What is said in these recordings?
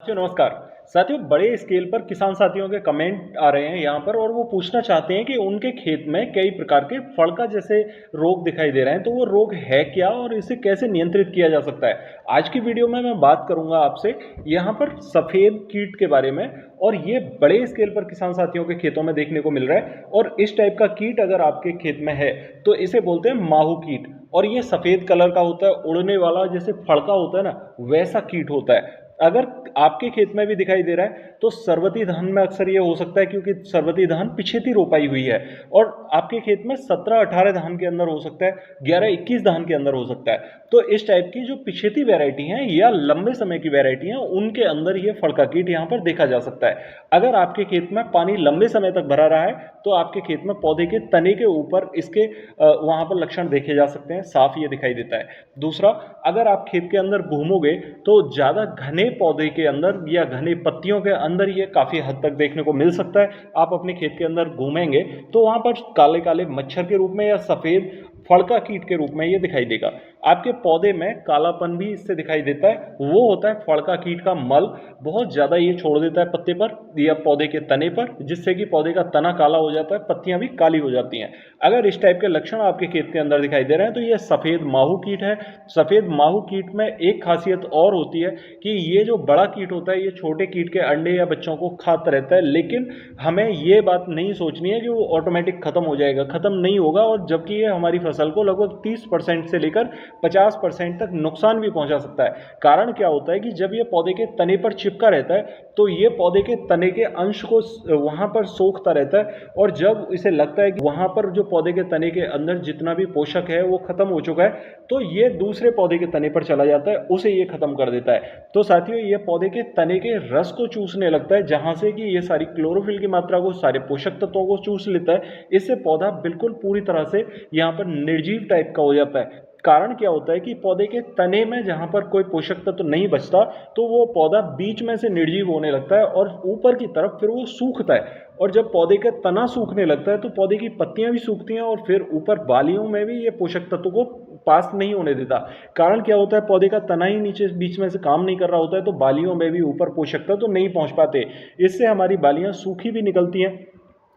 जी नमस्कार। साथियों, बड़े स्केल पर किसान साथियों के कमेंट आ रहे हैं यहाँ पर और वो पूछना चाहते हैं कि उनके खेत में कई प्रकार के फड़का जैसे रोग दिखाई दे रहे हैं, तो वो रोग है क्या और इसे कैसे नियंत्रित किया जा सकता है। आज की वीडियो में मैं बात करूंगा आपसे यहाँ पर सफ़ेद कीट के बारे में। और ये बड़े स्केल पर किसान साथियों के खेतों में देखने को मिल रहा है और इस टाइप का कीट अगर आपके खेत में है तो इसे बोलते हैं माहू कीट। और ये सफ़ेद कलर का होता है, उड़ने वाला जैसे फड़का होता है ना, वैसा कीट होता है। अगर आपके खेत में भी दिखाई दे रहा है तो सरवती धान में अक्सर ये हो सकता है, क्योंकि सरवती धान पिछेती रोपाई हुई है। और आपके खेत में 17-18 धान के अंदर हो सकता है, 11-21 धान के अंदर हो सकता है। तो इस टाइप की जो पिछेती वैरायटी हैं या लंबे समय की वैरायटी हैं, उनके अंदर ये फड़का कीट यहाँ पर देखा जा सकता है। अगर आपके खेत में पानी लंबे समय तक भरा रहा है तो आपके खेत में पौधे के तने के ऊपर इसके वहां पर लक्षण देखे जा सकते हैं, साफ ये दिखाई देता है। दूसरा, अगर आप खेत के अंदर घूमोगे तो ज़्यादा घने पौधे के अंदर या घने पत्तियों के अंदर ये काफ़ी हद तक देखने को मिल सकता है। आप अपने खेत के अंदर घूमेंगे तो वहाँ पर काले काले मच्छर के रूप में या सफ़ेद फड़का कीट के रूप में ये दिखाई देगा। आपके पौधे में कालापन भी इससे दिखाई देता है, वो होता है फड़का कीट का मल। बहुत ज़्यादा ये छोड़ देता है पत्ते पर या पौधे के तने पर, जिससे कि पौधे का तना काला हो जाता है, पत्तियां भी काली हो जाती हैं। अगर इस टाइप के लक्षण आपके खेत के अंदर दिखाई दे रहे हैं तो ये सफ़ेद माहू कीट है। सफ़ेद माहू कीट में एक खासियत और होती है कि ये जो बड़ा कीट होता है ये छोटे कीट के अंडे या बच्चों को खाता रहता है, लेकिन हमें ये बात नहीं सोचनी है कि वो ऑटोमेटिक खत्म हो जाएगा। खत्म नहीं होगा, और जबकि ये हमारी फसल को लगभग 30% से लेकर 50% तक नुकसान भी पहुंचा सकता है। कारण क्या होता है कि जब ये पौधे के तने पर चिपका रहता है तो ये पौधे के तने के अंश को वहां पर सोखता रहता है, और जब इसे लगता है कि वहां पर जो पौधे के तने के अंदर जितना भी पोषक है वो खत्म हो चुका है, तो ये दूसरे पौधे के तने पर चला जाता है, उसे ये खत्म कर देता है। तो साथियों, ये पौधे के तने के रस को चूसने लगता है, जहां से कि ये सारी क्लोरोफिल की मात्रा को, सारे पोषक तत्वों को चूस लेता है। इससे पौधा बिल्कुल पूरी तरह से यहाँ पर निर्जीव टाइप का हो जाता है। कारण क्या होता है कि पौधे के तने में जहां पर कोई पोषक तत्व नहीं बचता तो वो पौधा बीच में से निर्जीव होने लगता है और ऊपर की तरफ फिर वो सूखता है। और जब पौधे का तना सूखने लगता है तो पौधे की पत्तियां भी सूखती हैं और फिर ऊपर बालियों में भी ये पोषक तत्व को पास नहीं होने देता। कारण क्या होता है, पौधे का तना ही नीचे बीच में से काम नहीं कर रहा होता है, तो बालियों में भी ऊपर पोषक तत्व तो नहीं पहुंच पाते। इससे हमारी बालियां सूखी भी निकलती हैं।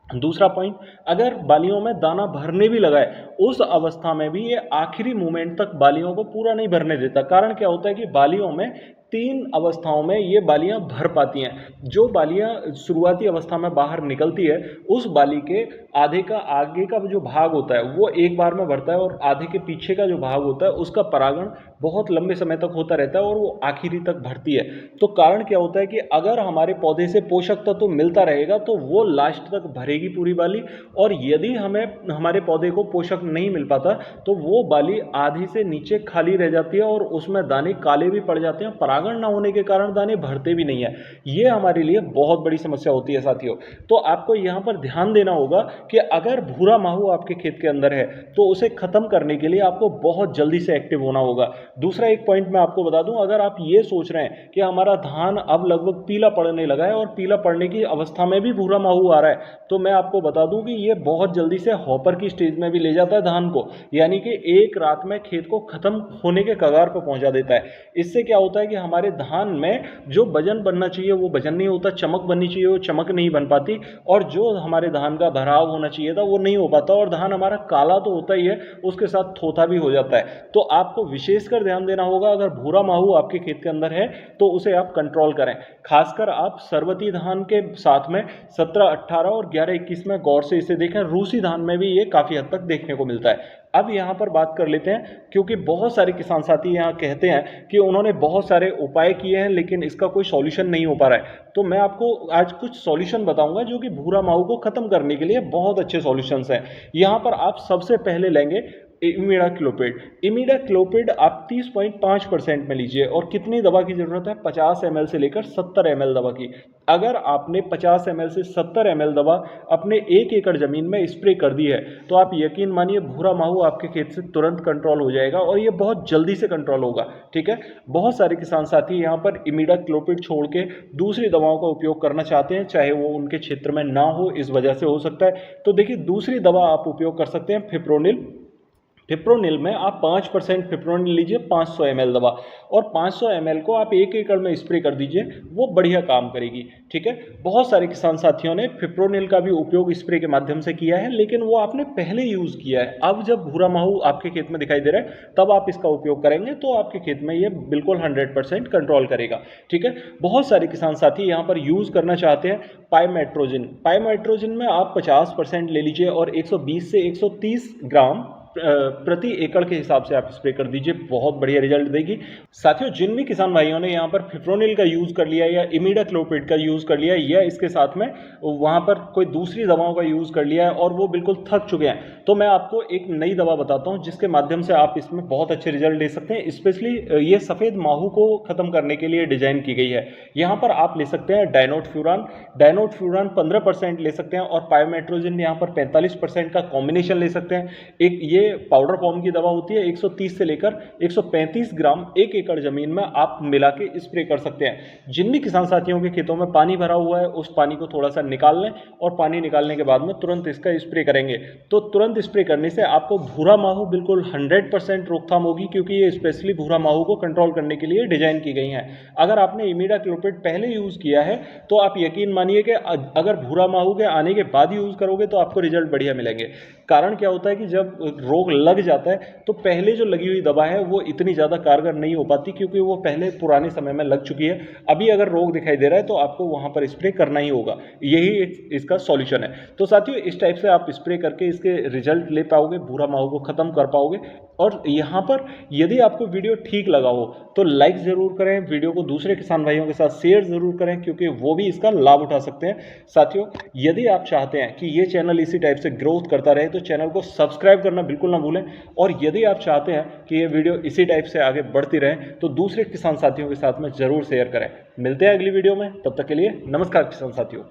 दूसरा पॉइंट, अगर बालियों में दाना भरने भी लगा है उस अवस्था में भी ये आखिरी मोमेंट तक बालियों को पूरा नहीं भरने देता। कारण क्या होता है कि बालियों में 3 अवस्थाओं में ये बालियां भर पाती हैं। जो बालियां शुरुआती अवस्था में बाहर निकलती है, उस बाली के आधे का आगे का जो भाग होता है वो एक बार में भरता है, और आधे के पीछे का जो भाग होता है उसका परागण बहुत लंबे समय तक होता रहता है और वो आखिरी तक भरती है। तो कारण क्या होता है कि अगर हमारे पौधे से पोषक तत्व तो मिलता रहेगा तो वो लास्ट तक भरेगी पूरी बाली, और यदि हमें हमारे पौधे को पोषक नहीं मिल पाता तो वो बाली आधी से नीचे खाली रह जाती है और उसमें दाने काले भी पड़ जाते हैं। परागण ना होने के कारण दाने भरते भी नहीं है। ये हमारे लिए बहुत बड़ी समस्या होती है साथियों। तो आपको यहाँ पर ध्यान देना होगा कि अगर भूरा माहू आपके खेत के अंदर है तो उसे खत्म करने के लिए आपको बहुत जल्दी से एक्टिव होना होगा। दूसरा एक पॉइंट मैं आपको बता दूं, अगर आप ये सोच रहे हैं कि हमारा धान अब लगभग पीला पड़ने लगा है और पीला पड़ने की अवस्था में भी भूरा माहू आ रहा है, तो मैं आपको बता दूं कि ये बहुत जल्दी से हॉपर की स्टेज में भी ले जाता है धान को, यानी कि एक रात में खेत को खत्म होने के कगार पर पहुंचा देता है। इससे क्या होता है कि हमारे धान में जो वजन बनना चाहिए वो वजन नहीं होता, चमक बननी चाहिए वो चमक नहीं बन पाती, और जो हमारे धान का भराव होना चाहिए था वो नहीं हो पाता, और धान हमारा काला तो होता ही है, उसके साथ थोथा भी हो जाता है। तो आपको विशेषकर ध्यान देना होगा, अगर भूरा माहू आपके खेत के अंदर है तो उसे आप कंट्रोल करें। खासकर आप सरवती धान के साथ में 17-18 और 11-21 में गौर से इसे देखें। रूसी धान में भी ये काफी हद तक देखने को मिलता है। अब यहाँ पर बात कर लेते हैं, क्योंकि बहुत सारे किसान साथी यहाँ कहते हैं कि उन्होंने बहुत सारे उपाय किए हैं लेकिन इसका कोई सॉल्यूशन नहीं हो पा रहा है। तो मैं आपको आज कुछ सॉल्यूशन बताऊंगा जो कि भूरा माहू को खत्म करने के लिए बहुत अच्छे सॉल्यूशंस हैं। यहाँ पर आप सबसे पहले लेंगे इमिडाक्लोपिड। इमिडाक्लोपिड आप 30.5% में लीजिए, और कितनी दवा की जरूरत है, 50 ml से लेकर 70 ml दवा की। अगर आपने 50 ml से 70 ml दवा अपने 1 एकड़ जमीन में स्प्रे कर दी है तो आप यकीन मानिए भूरा माहू आपके खेत से तुरंत कंट्रोल हो जाएगा, और ये बहुत जल्दी से कंट्रोल होगा। ठीक है, बहुत सारे किसान साथी यहाँ पर इमिडाक्लोपिड छोड़ के दूसरी दवाओं का उपयोग करना चाहते हैं, चाहे वो उनके क्षेत्र में ना हो, इस वजह से हो सकता है। तो देखिए, दूसरी दवा आप उपयोग कर सकते हैं फिप्रोनिल। फिप्रोनिल में आप 5% फिप्रोनिल लीजिए 500 ml दवा, और 500 ml को आप 1 एकड़ में स्प्रे कर दीजिए, वो बढ़िया काम करेगी। ठीक है, बहुत सारे किसान साथियों ने फिप्रोनिल का भी उपयोग स्प्रे के माध्यम से किया है, लेकिन वो आपने पहले यूज़ किया है। अब जब भूरा माहू आपके खेत में दिखाई दे रहा है तब आप इसका उपयोग करेंगे तो आपके खेत में ये बिल्कुल 100% कंट्रोल करेगा। ठीक है, बहुत सारे किसान साथी यहाँ पर यूज़ करना चाहते हैं पाइमेट्रोजिन। पाइमेट्रोजिन में आप 50% ले लीजिए और 120 से 130 ग्राम प्रति एकड़ के हिसाब से आप स्प्रे कर दीजिए, बहुत बढ़िया रिजल्ट देगी। साथियों, जिन भी किसान भाइयों ने यहाँ पर फिप्रोनिल का यूज़ कर लिया या इमिडाक्लोप्रिड का यूज़ कर लिया या इसके साथ में वहाँ पर कोई दूसरी दवाओं का यूज़ कर लिया है और वो बिल्कुल थक चुके हैं, तो मैं आपको एक नई दवा बताता हूँ जिसके माध्यम से आप इसमें बहुत अच्छे रिजल्ट ले सकते हैं। स्पेशली ये सफ़ेद माहू को ख़त्म करने के लिए डिज़ाइन की गई है। यहाँ पर आप ले सकते हैं डायनोटफ्यूरान। डायनोटफ्यूरान 15% ले सकते हैं और पाइमेट्रोजिन यहाँ पर 45% का कॉम्बिनेशन ले सकते हैं। एक ये पाउडर फॉर्म की दवा होती है, 130 से लेकर 135 ग्राम 1 एकड़ जमीन में आप मिला के स्प्रे कर सकते हैं। जिन भी किसान साथियों के खेतों में पानी भरा हुआ है उस पानी को थोड़ा सा निकाल लें और पानी निकालने के बाद में तुरंत इसका स्प्रे करेंगे, तो तुरंत स्प्रे करने से आपको भूरा माहू बिल्कुल 100% रोकथाम होगी, क्योंकि ये स्पेशली भूरा माहू को कंट्रोल करने के लिए डिजाइन की गई हैं। अगर आपने इमिडाक्लोप्रिड पहले यूज किया है तो आप यकीन मानिए कि अगर भूरा माहू के आने के बाद यूज करोगे तो आपको रिजल्ट बढ़िया मिलेंगे। कारण क्या होता है कि जब रोग लग जाता है तो पहले जो लगी हुई दवा है वो इतनी ज़्यादा कारगर नहीं हो पाती, क्योंकि वो पहले पुराने समय में लग चुकी है। अभी अगर रोग दिखाई दे रहा है तो आपको वहाँ पर स्प्रे करना ही होगा, यही इसका सॉल्यूशन है। तो साथियों, इस टाइप से आप स्प्रे करके इसके रिजल्ट ले पाओगे, भूरा माहू को ख़त्म कर पाओगे। और यहाँ पर यदि आपको वीडियो ठीक लगा हो तो लाइक ज़रूर करें, वीडियो को दूसरे किसान भाइयों के साथ शेयर ज़रूर करें, क्योंकि वो भी इसका लाभ उठा सकते हैं। साथियों, यदि आप चाहते हैं कि ये चैनल इसी टाइप से ग्रोथ करता रहे तो चैनल को सब्सक्राइब करना बिल्कुल ना भूलें, और यदि आप चाहते हैं कि ये वीडियो इसी टाइप से आगे बढ़ती रहे तो दूसरे किसान साथियों के साथ में ज़रूर शेयर करें। मिलते हैं अगली वीडियो में, तब तक के लिए नमस्कार किसान साथियों।